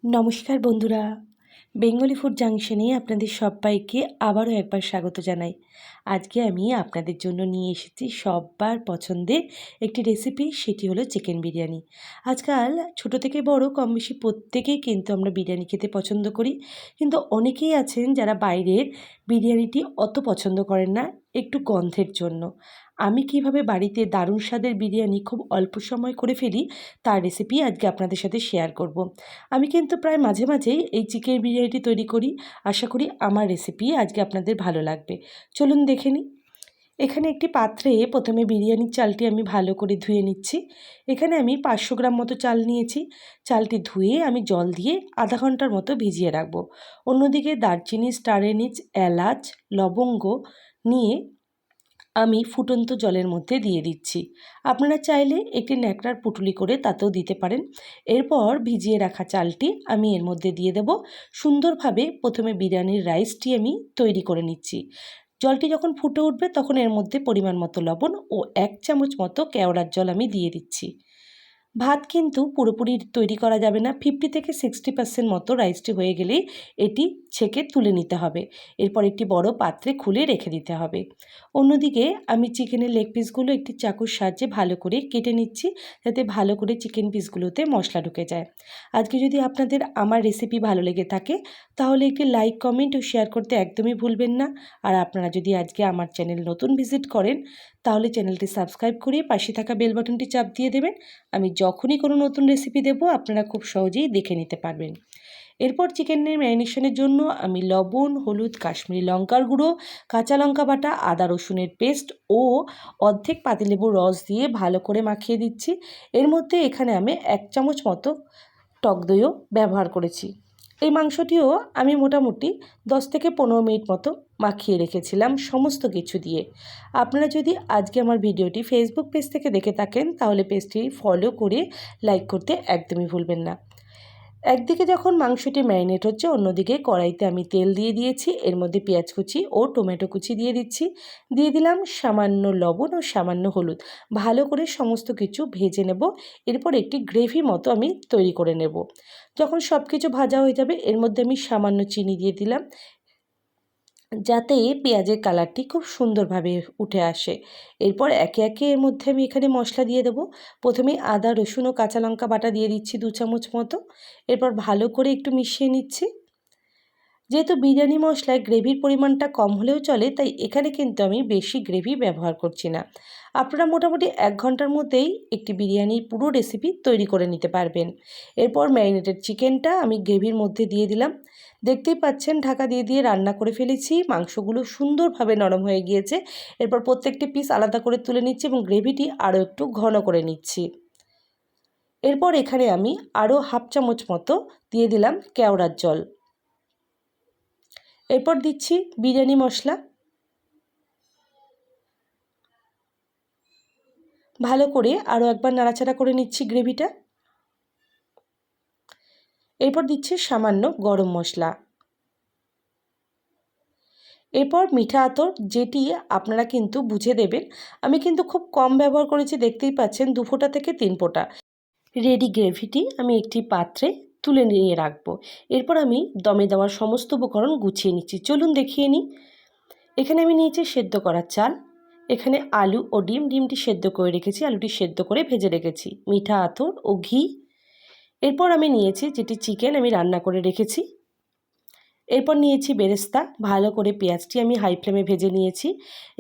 নমস্কার বন্ধুরা, Bengali food জাংশনে আপনাদের সবাইকে আবারও একবার স্বাগত জানাই। আজকে আমি আপনাদের জন্য নিয়ে এসেছি সবার পছন্দের একটি রেসিপি, সেটি হলো চিকেন বিরিয়ানি। আজকাল ছোট থেকে বড় কম বেশি প্রত্যেকেই কিন্তু আমরা বিরিয়ানি খেতে পছন্দ করি, কিন্তু অনেকেই আছেন যারা বাইরের বিরিয়ানিটি অত পছন্দ করেন না একটু গন্ধের জন্য। আমি কিভাবে বাড়িতে দারুণ স্বাদের বিরিয়ানি খুব অল্প সময় করে ফেলি তার রেসিপি আজকে আপনাদের সাথে শেয়ার করব। আমি কিন্তু প্রায় মাঝে মাঝেই এই চিকেন বিরিয়ানিটি তৈরি করি। আশা করি আমার রেসিপি আজকে আপনাদের ভালো লাগবে। চলুন দেখে নিই। এখানে একটি পাত্রে প্রথমে বিরিয়ানির চালটি আমি ভালো করে ধুয়ে নিচ্ছি। এখানে আমি 500 গ্রাম মতো চাল নিয়েছি। চালটি ধুয়ে আমি জল দিয়ে আধা ঘন্টার মতো ভিজিয়ে রাখবো। অন্যদিকে দারচিনি, স্টার এনিজ, এলাচ, লবঙ্গ নিয়ে আমি ফুটন্ত জলের মধ্যে দিয়ে দিচ্ছি। আপনারা চাইলে একটি ন্যাকড়ার পুঁটুলি করে তাতেও দিতে পারেন। এরপর ভিজিয়ে রাখা চালটি আমি এর মধ্যে দিয়ে দেব। সুন্দরভাবে প্রথমে বিরিয়ানির রাইসটি আমি তৈরি করে নিচ্ছি। জলটি যখন ফুটে উঠবে তখন এর মধ্যে পরিমাণ মতো লবণ ও 1 চামচ মতো কেওড়ার জল আমি দিয়ে দিচ্ছি। ভাত কিন্তু পুরোপুরি তৈরি করা যাবে না, 50 থেকে 60% মতো রাইসটি হয়ে গেলেই এটি ছেঁকে তুলে নিতে হবে। এরপর একটি বড় পাত্রে খুলে রেখে দিতে হবে। অন্যদিকে আমি চিকেনের লেগ পিসগুলো একটি চাকুর সাহায্যে ভালো করে কেটে নিচ্ছি, যাতে ভালো করে চিকেন পিসগুলোতে মশলা ঢুকে যায়। আজকে যদি আপনাদের আমার রেসিপি ভালো লেগে থাকে তাহলে একটি লাইক, কমেন্ট ও শেয়ার করতে একদমই ভুলবেন না। আর আপনারা যদি আজকে আমার চ্যানেল নতুন ভিজিট করেন তাহলে চ্যানেলটি সাবস্ক্রাইব করে পাশে থাকা বেল বাটনটি চাপ দিয়ে দেবেন। আমি যখনই কোনো নতুন রেসিপি দেব আপনারা খুব সহজেই দেখে নিতে পারবেন। এরপর চিকেনের ম্যারিনেশনের জন্য আমি লবণ, হলুদ, কাশ্মীরি লঙ্কার গুঁড়ো, কাঁচা লঙ্কা বাটা, আদা রসুনের পেস্ট ও অর্ধেক পাতিলেবুর রস দিয়ে ভালো করে মাখিয়ে দিচ্ছি। এর মধ্যে এখানে আমি 1 চামচ মতো টক দইও ব্যবহার করেছি। এই মাংসটিও আমি মোটামুটি 10 থেকে 15 মিনিট মতো মাখিয়ে রেখেছিলাম সমস্ত কিছু দিয়ে। আপনারা যদি আজকে আমার ভিডিওটি ফেসবুক পেজ থেকে দেখে থাকেন তাহলে পেজটি ফলো করে লাইক করতে একদমই ভুলবেন না। একদিকে যখন মাংসটি ম্যারিনেট হচ্ছে, অন্যদিকে কড়াইতে আমি তেল দিয়ে দিয়েছি। এর মধ্যে পেঁয়াজ কুচি ও টমেটো কুচি দিয়ে দিচ্ছি। দিয়ে দিলাম সামান্য লবণ ও সামান্য হলুদ। ভালো করে সমস্ত কিছু ভেজে নেব। এরপর একটি গ্রেভি মতো আমি তৈরি করে নেব। যখন সব কিছু ভাজা হয়ে যাবে এর মধ্যে আমি সামান্য চিনি দিয়ে দিলাম, যাতে পেঁয়াজের কালারটি খুব সুন্দরভাবে উঠে আসে। এরপর একে একে এর মধ্যে আমি এখানে মশলা দিয়ে দেবো। প্রথমে আদা, রসুন ও কাঁচা লঙ্কা বাটা দিয়ে দিচ্ছি 2 চামচ মতো। এরপর ভালো করে একটু মিশিয়ে নিচ্ছি। যেহেতু বিরিয়ানি মশলায় গ্রেভির পরিমাণটা কম হলেও চলে, তাই এখানে কিন্তু আমি বেশি গ্রেভি ব্যবহার করছি না। আপনারা মোটামুটি 1 ঘন্টার মধ্যেই একটি বিরিয়ানির পুরো রেসিপি তৈরি করে নিতে পারবেন। এরপর ম্যারিনেটেড চিকেনটা আমি গ্রেভির মধ্যে দিয়ে দিলাম। দেখতেই পাচ্ছেন ঢাকা দিয়ে দিয়ে রান্না করে ফেলেছি। মাংসগুলো সুন্দরভাবে নরম হয়ে গিয়েছে। এরপর প্রত্যেকটি পিস আলাদা করে তুলে নিচ্ছি এবং গ্রেভিটি আরও একটু ঘন করে নিচ্ছি। এরপর এখানে আমি আরও 1/2 চামচ মতো দিয়ে দিলাম কেওড়ার জল। এরপর দিচ্ছি বিরিয়ানি মশলা। ভালো করে আরও একবার নাড়াচাড়া করে নিচ্ছি গ্রেভিটা। এরপর দিচ্ছি সামান্য গরম মশলা। এরপর মিঠা আতর, যেটি আপনারা কিন্তু বুঝে দেবেন। আমি কিন্তু খুব কম ব্যবহার করেছি, দেখতেই পাচ্ছেন 2 ফোঁটা থেকে 3 ফোঁটা। রেডি গ্রেভিটি আমি একটি পাত্রে তুলে নিয়ে রাখবো। এরপর আমি দমে দেওয়ার সমস্ত উপকরণ গুছিয়ে নিচ্ছি। চলুন দেখিয়ে নিই। এখানে আমি নিয়েছি সেদ্ধ করা চাল। এখানে আলু ও ডিমটি সেদ্ধ করে রেখেছি, আলুটি সেদ্ধ করে ভেজে রেখেছি, মিঠা আতর ও ঘি। এরপর আমি নিয়েছি যেটি চিকেন আমি রান্না করে রেখেছি। এরপর নিয়েছি বেরেস্তা, ভালো করে পেঁয়াজটি আমি হাই ফ্লেমে ভেজে নিয়েছি।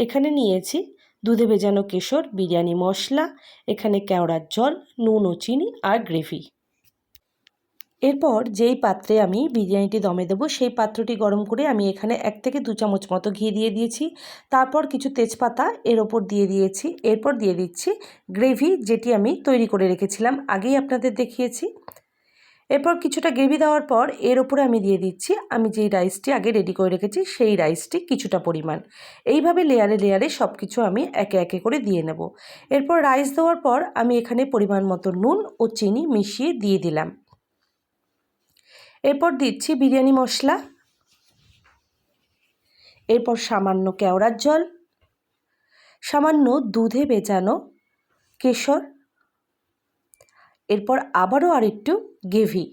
এখানে নিয়েছি দুধে ভেজানো কেশর, বিরিয়ানি মশলা, এখানে কেওড়ার জল, নুন ও চিনি আর গ্রেভি। এরপর যেই পাত্রে আমি বিরিয়ানিটি দমে দেবো সেই পাত্রটি গরম করে আমি এখানে 1 থেকে 2 চামচ মতো ঘি দিয়ে দিয়েছি। তারপর কিছু তেজপাতা এর ওপর দিয়ে দিয়েছি। এরপর দিয়ে দিচ্ছি গ্রেভি, যেটি আমি তৈরি করে রেখেছিলাম, আগেই আপনাদের দেখিয়েছি। এরপর কিছুটা গ্রেভি দেওয়ার পর এর ওপরে আমি দিয়ে দিচ্ছি আমি যেই রাইসটি আগে রেডি করে রেখেছি সেই রাইসটি কিছুটা পরিমাণ। এইভাবে লেয়ারে লেয়ারে সব কিছু আমি একে একে করে দিয়ে নেব। এরপর রাইস দেওয়ার পর আমি এখানে পরিমাণ মতো নুন ও চিনি মিশিয়ে দিয়ে দিলাম। এরপর দিচ্ছি বিরিয়ানি মশলা। এরপর সামান্য কেওড়ার জল, সামান্য দুধে ভেজানো কেশর, এরপর আবারও আরেকটু গ্রেভি।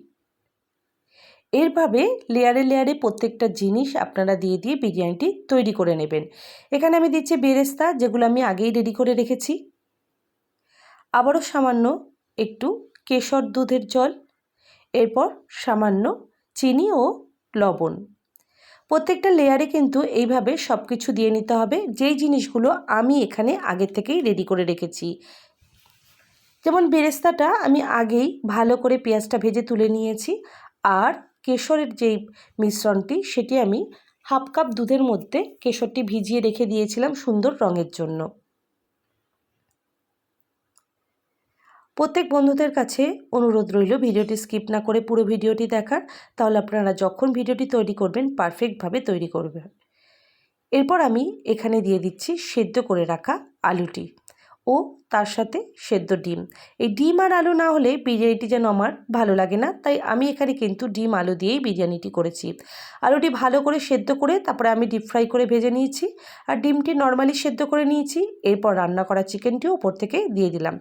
এরভাবে লেয়ারে লেয়ারে প্রত্যেকটা জিনিস আপনারা দিয়ে দিয়ে বিরিয়ানিটি তৈরি করে নেবেন। এখানে আমি দিচ্ছি বেরেস্তা, যেগুলো আমি আগেই রেডি করে রেখেছি। আবারও সামান্য একটু কেশর দুধের জল, এরপর সামান্য চিনি ও লবণ। প্রত্যেকটা লেয়ারে কিন্তু এইভাবে সব কিছু দিয়ে নিতে হবে, যেই জিনিসগুলো আমি এখানে আগে থেকেই রেডি করে রেখেছি। যেমন বেরেস্তাটা আমি আগেই ভালো করে পেঁয়াজটা ভেজে তুলে নিয়েছি, আর কেশরের যেই মিশ্রণটি সেটি আমি হাফ কাপ দুধের মধ্যে কেশরটি ভিজিয়ে রেখে দিয়েছিলাম সুন্দর রঙের জন্য। প্রত্যেক বন্ধুদের কাছে অনুরোধ রইল ভিডিওটি স্কিপ না করে পুরো ভিডিওটি দেখার, তাহলে আপনারা যখন ভিডিওটি তৈরি করবেন পারফেক্টভাবে তৈরি করবেন। এরপর আমি এখানে দিয়ে দিচ্ছি সেদ্ধ করে রাখা আলুটি ও তার সাথে সেদ্ধ ডিম। এই ডিম আর আলু না হলে বিরিয়ানিটি যেন আমার ভালো লাগে না, তাই আমি এখানে কিন্তু ডিম আলু দিয়েই বিরিয়ানিটি করেছি। আলুটি ভালো করে সেদ্ধ করে তারপরে আমি ডিপ ফ্রাই করে ভেজে নিয়েছি, আর ডিমটি নর্মালি সেদ্ধ করে নিয়েছি। এরপর রান্না করা চিকেনটিও ওপর থেকে দিয়ে দিলাম।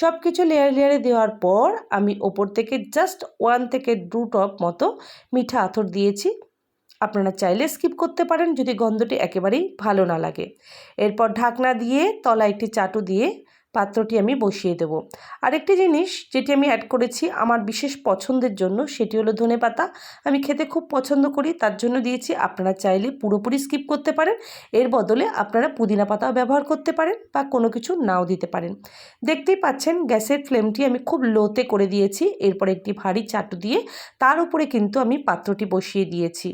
সব কিছু লেয়ারে লেয়ারে দেওয়ার পর আমি ওপর থেকে জাস্ট 1 থেকে 2 ড্রপ মতো মিঠা আতর দিয়েছি। আপনারা চাইলে স্কিপ করতে পারেন যদি গন্ধটি একেবারেই ভালো না লাগে। এরপর ঢাকনা দিয়ে তলায় একটি চাটু দিয়ে পাত্রটি আমি বসিয়ে দেব। আরেকটি জিনিস যেটি আমি অ্যাড করেছি আমার বিশেষ পছন্দের জন্য, সেটি হলো ধনেপাতা। আমি খেতে খুব পছন্দ করি, তার জন্য দিয়েছি। আপনারা চাইলে পুরোপুরি স্কিপ করতে পারেন, এর বদলে আপনারা পুদিনা পাতাও ব্যবহার করতে পারেন বা কোনো কিছু নাও দিতে পারেন। দেখতেই পাচ্ছেন গ্যাসের ফ্লেমটি আমি খুব লোতে করে দিয়েছি। এরপর একটি ভারী চাটু দিয়ে তার উপরে কিন্তু আমি পাত্রটি বসিয়ে দিয়েছি।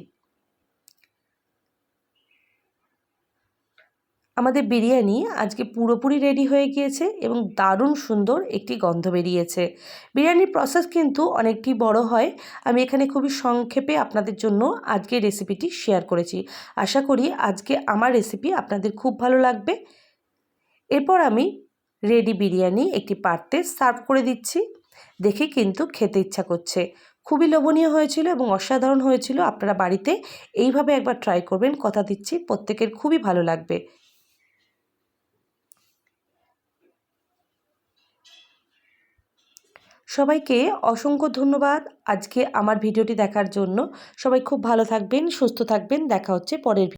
আমাদের বিরিয়ানি আজকে পুরোপুরি রেডি হয়ে গিয়েছে এবং দারুণ সুন্দর একটি গন্ধ বেরিয়েছে। বিরিয়ানির প্রসেস কিন্তু অনেকটি বড় হয়, আমি এখানে খুবই সংক্ষেপে আপনাদের জন্য আজকে রেসিপিটি শেয়ার করেছি। আশা করি আজকে আমার রেসিপি আপনাদের খুব ভালো লাগবে। এরপর আমি রেডি বিরিয়ানি একটি পাত্রে সার্ভ করে দিচ্ছি। দেখে কিন্তু খেতে ইচ্ছা করছে। খুবই লোভনীয় হয়েছিল এবং অসাধারণ হয়েছিল। আপনারা বাড়িতে এইভাবে একবার ট্রাই করবেন, কথা দিচ্ছি প্রত্যেকের খুবই ভালো লাগবে। সবাইকে অসংখ্য ধন্যবাদ আজকে আমার ভিডিওটি দেখার জন্য। সবাই খুব ভালো থাকবেন, সুস্থ থাকবেন। দেখা হচ্ছে পরের